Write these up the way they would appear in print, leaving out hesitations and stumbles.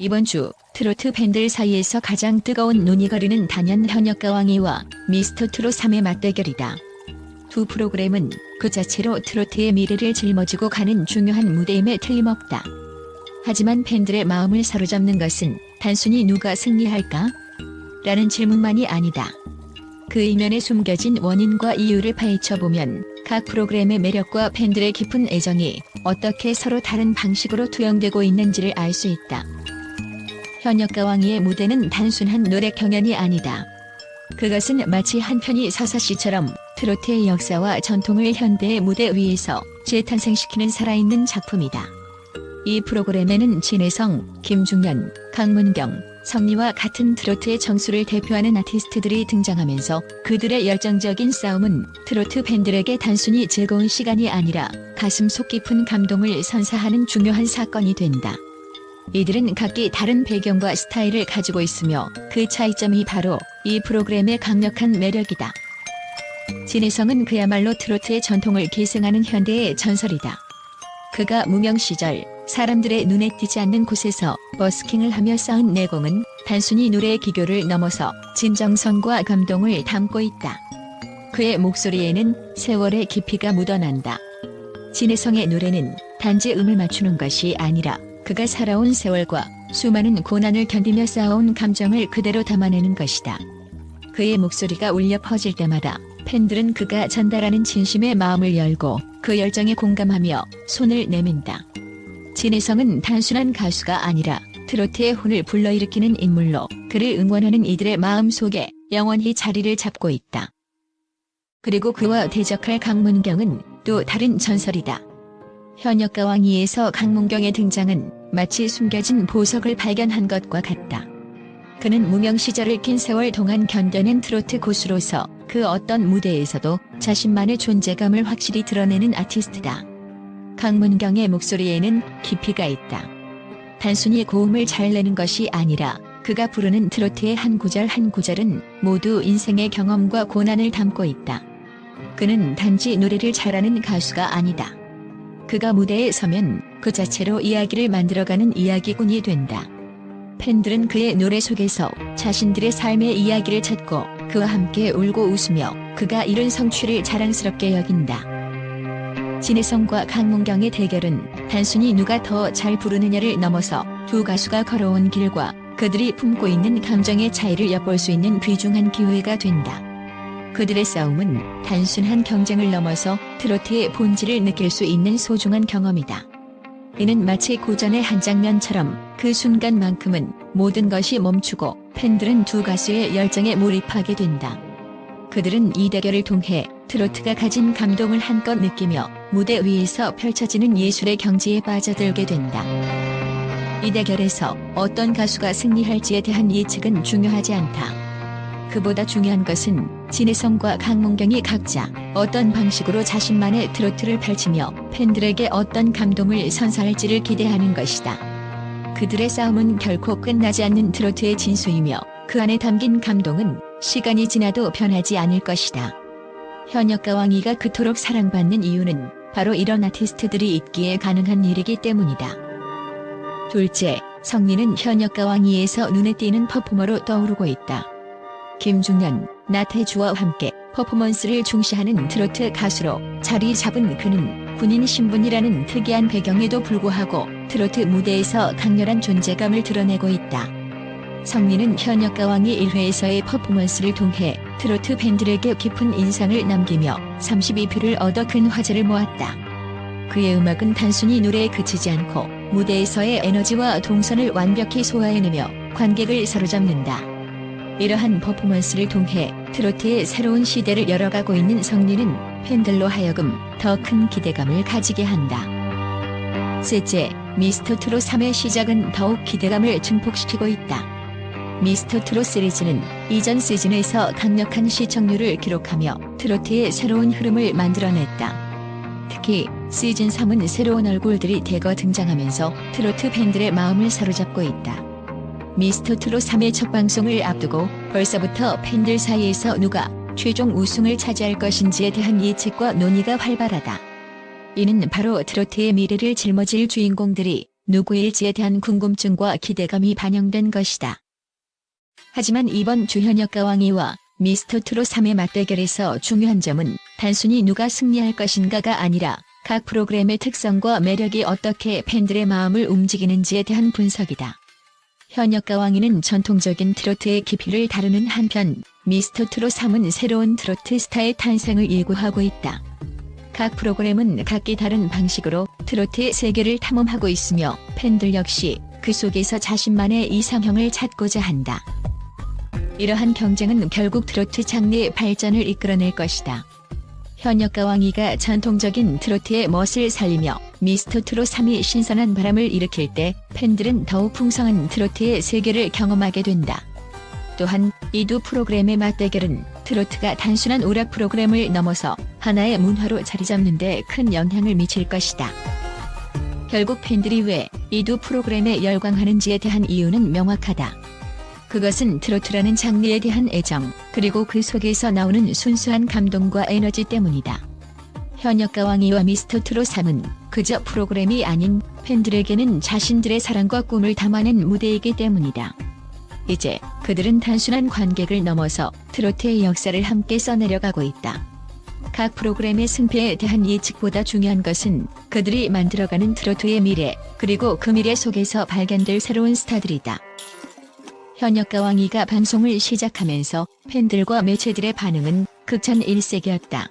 이번 주 트로트 팬들 사이에서 가장 뜨거운 논의거리는 단연 현역가 왕이와 미스터트롯 3의 맞대결이다. 두 프로그램은 그 자체로 트로트의 미래를 짊어지고 가는 중요한 무대임에 틀림없다. 하지만 팬들의 마음을 사로잡는 것은 단순히 누가 승리할까? 라는 질문만이 아니다. 그 이면에 숨겨진 원인과 이유를 파헤쳐보면 각 프로그램의 매력과 팬들의 깊은 애정이 어떻게 서로 다른 방식으로 투영되고 있는지를 알 수 있다. 현역가 왕이의 무대는 단순한 노래 경연이 아니다. 그것은 마치 한 편의 서사시처럼 트로트의 역사와 전통을 현대의 무대 위에서 재탄생시키는 살아있는 작품이다. 이 프로그램에는 진혜성, 김중현, 강문경, 성미와 같은 트로트의 정수를 대표하는 아티스트들이 등장하면서 그들의 열정적인 싸움은 트로트 팬들에게 단순히 즐거운 시간이 아니라 가슴 속 깊은 감동을 선사하는 중요한 사건이 된다. 이들은 각기 다른 배경과 스타일을 가지고 있으며 그 차이점이 바로 이 프로그램의 강력한 매력이다. 진혜성은 그야말로 트로트의 전통을 계승하는 현대의 전설이다. 그가 무명 시절 사람들의 눈에 띄지 않는 곳에서 버스킹을 하며 쌓은 내공은 단순히 노래의 기교를 넘어서 진정성과 감동을 담고 있다. 그의 목소리에는 세월의 깊이가 묻어난다. 진혜성의 노래는 단지 음을 맞추는 것이 아니라 그가 살아온 세월과 수많은 고난을 견디며 쌓아온 감정을 그대로 담아내는 것이다. 그의 목소리가 울려 퍼질 때마다 팬들은 그가 전달하는 진심의 마음을 열고 그 열정에 공감하며 손을 내민다. 진혜성은 단순한 가수가 아니라 트로트의 혼을 불러일으키는 인물로 그를 응원하는 이들의 마음 속에 영원히 자리를 잡고 있다. 그리고 그와 대적할 강문경은 또 다른 전설이다. 현역가 왕이에서 강문경의 등장은 마치 숨겨진 보석을 발견한 것과 같다. 그는 무명 시절을 긴 세월 동안 견뎌낸 트로트 고수로서 그 어떤 무대에서도 자신만의 존재감을 확실히 드러내는 아티스트다. 강문경의 목소리에는 깊이가 있다. 단순히 고음을 잘 내는 것이 아니라 그가 부르는 트로트의 한 구절 한 구절은 모두 인생의 경험과 고난을 담고 있다. 그는 단지 노래를 잘하는 가수가 아니다. 그가 무대에 서면 그 자체로 이야기를 만들어가는 이야기꾼이 된다. 팬들은 그의 노래 속에서 자신들의 삶의 이야기를 찾고 그와 함께 울고 웃으며 그가 이룬 성취를 자랑스럽게 여긴다. 진혜성과 강문경의 대결은 단순히 누가 더 잘 부르느냐를 넘어서 두 가수가 걸어온 길과 그들이 품고 있는 감정의 차이를 엿볼 수 있는 귀중한 기회가 된다. 그들의 싸움은 단순한 경쟁을 넘어서 트로트의 본질을 느낄 수 있는 소중한 경험이다. 이는 마치 고전의 한 장면처럼 그 순간만큼은 모든 것이 멈추고 팬들은 두 가수의 열정에 몰입하게 된다. 그들은 이 대결을 통해 트로트가 가진 감동을 한껏 느끼며 무대 위에서 펼쳐지는 예술의 경지에 빠져들게 된다. 이 대결에서 어떤 가수가 승리할지에 대한 예측은 중요하지 않다. 그보다 중요한 것은 진혜성과 강문경이 각자 어떤 방식으로 자신만의 트로트를 펼치며 팬들에게 어떤 감동을 선사할지를 기대하는 것이다. 그들의 싸움은 결코 끝나지 않는 트로트의 진수이며 그 안에 담긴 감동은 시간이 지나도 변하지 않을 것이다. 현역가 왕이가 그토록 사랑받는 이유는 바로 이런 아티스트들이 있기에 가능한 일이기 때문이다. 둘째, 성미는 현역가 왕이에서 눈에 띄는 퍼포머로 떠오르고 있다. 김중현, 나태주와 함께 퍼포먼스를 중시하는 트로트 가수로 자리 잡은 그는 군인 신분이라는 특이한 배경에도 불구하고 트로트 무대에서 강렬한 존재감을 드러내고 있다. 성미는 현역가 왕이 1회에서의 퍼포먼스를 통해 트로트 팬들에게 깊은 인상을 남기며 32표를 얻어 큰 화제를 모았다. 그의 음악은 단순히 노래에 그치지 않고 무대에서의 에너지와 동선을 완벽히 소화해내며 관객을 사로잡는다. 이러한 퍼포먼스를 통해 트로트의 새로운 시대를 열어가고 있는 성미는 팬들로 하여금 더 큰 기대감을 가지게 한다. 셋째, 미스터트롯 3의 시작은 더욱 기대감을 증폭시키고 있다. 미스터트롯 시리즈는 이전 시즌에서 강력한 시청률을 기록하며 트로트의 새로운 흐름을 만들어냈다. 특히 시즌 3은 새로운 얼굴들이 대거 등장하면서 트로트 팬들의 마음을 사로잡고 있다. 미스터트롯 3의 첫 방송을 앞두고 벌써부터 팬들 사이에서 누가 최종 우승을 차지할 것인지에 대한 예측과 논의가 활발하다. 이는 바로 트로트의 미래를 짊어질 주인공들이 누구일지에 대한 궁금증과 기대감이 반영된 것이다. 하지만 이번 주현역 가왕이와 미스터 트롯 3의 맞대결에서 중요한 점은 단순히 누가 승리할 것인가가 아니라 각 프로그램의 특성과 매력이 어떻게 팬들의 마음을 움직이는지에 대한 분석이다. 현역 가왕이는 전통적인 트로트의 깊이를 다루는 한편 미스터 트롯 3은 새로운 트로트 스타의 탄생을 예고하고 있다. 각 프로그램은 각기 다른 방식으로 트로트의 세계를 탐험하고 있으며 팬들 역시 그 속에서 자신만의 이상형을 찾고자 한다. 이러한 경쟁은 결국 트로트 장르의 발전을 이끌어낼 것이다. 현역 가왕이가 전통적인 트로트의 멋을 살리며 미스터 트롯 3이 신선한 바람을 일으킬 때 팬들은 더욱 풍성한 트로트의 세계를 경험하게 된다. 또한 이 두 프로그램의 맞대결은 트로트가 단순한 오락 프로그램을 넘어서 하나의 문화로 자리잡는 데 큰 영향을 미칠 것이다. 결국 팬들이 왜 이 두 프로그램에 열광하는지에 대한 이유는 명확하다. 그것은 트로트라는 장르에 대한 애정, 그리고 그 속에서 나오는 순수한 감동과 에너지 때문이다. 현역 가왕이와 미스터 트롯 3은 그저 프로그램이 아닌 팬들에게는 자신들의 사랑과 꿈을 담아낸 무대이기 때문이다. 이제 그들은 단순한 관객을 넘어서 트로트의 역사를 함께 써내려가고 있다. 각 프로그램의 승패에 대한 예측보다 중요한 것은 그들이 만들어가는 트로트의 미래, 그리고 그 미래 속에서 발견될 새로운 스타들이다. 현역 가왕이가 방송을 시작하면서 팬들과 매체들의 반응은 극찬일색이었다.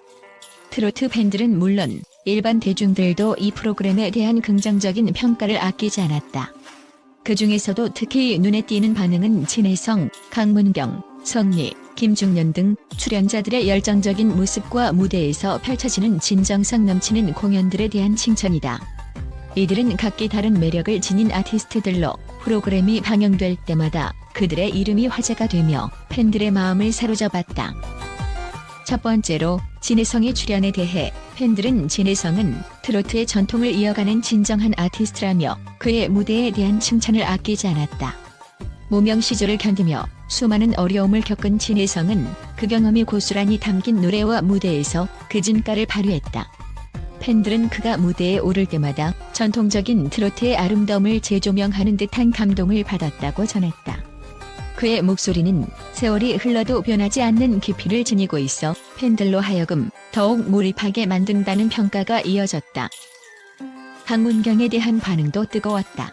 트로트 팬들은 물론 일반 대중들도 이 프로그램에 대한 긍정적인 평가를 아끼지 않았다. 그 중에서도 특히 눈에 띄는 반응은 진혜성, 강문경, 성리, 김중년 등 출연자들의 열정적인 모습과 무대에서 펼쳐지는 진정성 넘치는 공연들에 대한 칭찬이다. 이들은 각기 다른 매력을 지닌 아티스트들로 프로그램이 방영될 때마다 그들의 이름이 화제가 되며 팬들의 마음을 사로잡았다. 첫 번째로 진혜성의 출연에 대해 팬들은 진혜성은 트로트의 전통을 이어가는 진정한 아티스트라며 그의 무대에 대한 칭찬을 아끼지 않았다. 무명 시절을 견디며 수많은 어려움을 겪은 진혜성은 그 경험이 고스란히 담긴 노래와 무대에서 그 진가를 발휘했다. 팬들은 그가 무대에 오를 때마다 전통적인 트로트의 아름다움을 재조명하는 듯한 감동을 받았다고 전했다. 그의 목소리는 세월이 흘러도 변하지 않는 깊이를 지니고 있어 팬들로 하여금 더욱 몰입하게 만든다는 평가가 이어졌다. 강문경에 대한 반응도 뜨거웠다.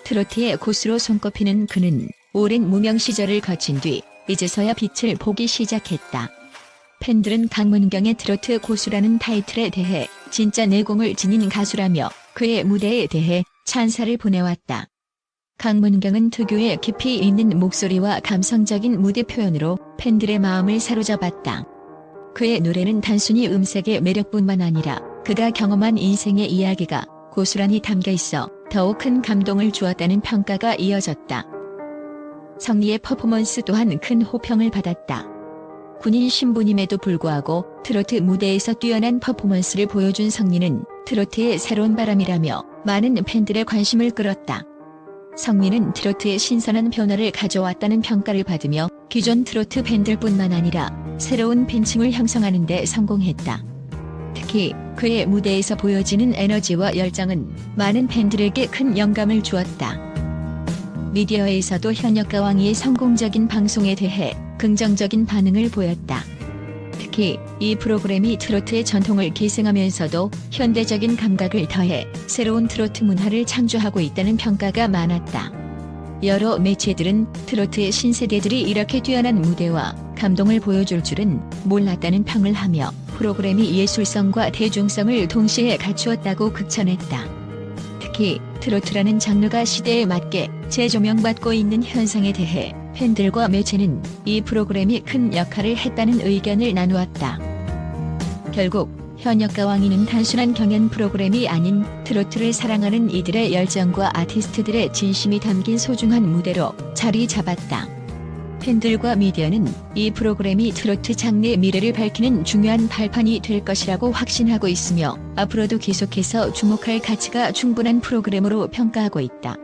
트로트의 고수로 손꼽히는 그는 오랜 무명 시절을 거친 뒤 이제서야 빛을 보기 시작했다. 팬들은 강문경의 트로트 고수라는 타이틀에 대해 진짜 내공을 지닌 가수라며 그의 무대에 대해 찬사를 보내왔다. 강문경은 특유의 깊이 있는 목소리와 감성적인 무대 표현으로 팬들의 마음을 사로잡았다. 그의 노래는 단순히 음색의 매력뿐만 아니라 그가 경험한 인생의 이야기가 고스란히 담겨 있어 더욱 큰 감동을 주었다는 평가가 이어졌다. 성리의 퍼포먼스 또한 큰 호평을 받았다. 군인 신분임에도 불구하고 트로트 무대에서 뛰어난 퍼포먼스를 보여준 성리는 트로트의 새로운 바람이라며 많은 팬들의 관심을 끌었다. 성리는 트로트의 신선한 변화를 가져왔다는 평가를 받으며 기존 트로트 팬들뿐만 아니라 새로운 팬층을 형성하는 데 성공했다. 특히 그의 무대에서 보여지는 에너지와 열정은 많은 팬들에게 큰 영감을 주었다. 미디어에서도 현역 가왕이의 성공적인 방송에 대해 긍정적인 반응을 보였다. 특히 이 프로그램이 트로트의 전통을 계승하면서도 현대적인 감각을 더해 새로운 트로트 문화를 창조하고 있다는 평가가 많았다. 여러 매체들은 트로트의 신세대들이 이렇게 뛰어난 무대와 감동을 보여줄 줄은 몰랐다는 평을 하며 프로그램이 예술성과 대중성을 동시에 갖추었다고 극찬했다. 특히 트로트라는 장르가 시대에 맞게 재조명받고 있는 현상에 대해 팬들과 매체는 이 프로그램이 큰 역할을 했다는 의견을 나누었다. 결국 현역 가왕이는 단순한 경연 프로그램이 아닌 트로트를 사랑하는 이들의 열정과 아티스트들의 진심이 담긴 소중한 무대로 자리 잡았다. 팬들과 미디어는 이 프로그램이 트로트 장르의 미래를 밝히는 중요한 발판이 될 것이라고 확신하고 있으며 앞으로도 계속해서 주목할 가치가 충분한 프로그램으로 평가하고 있다.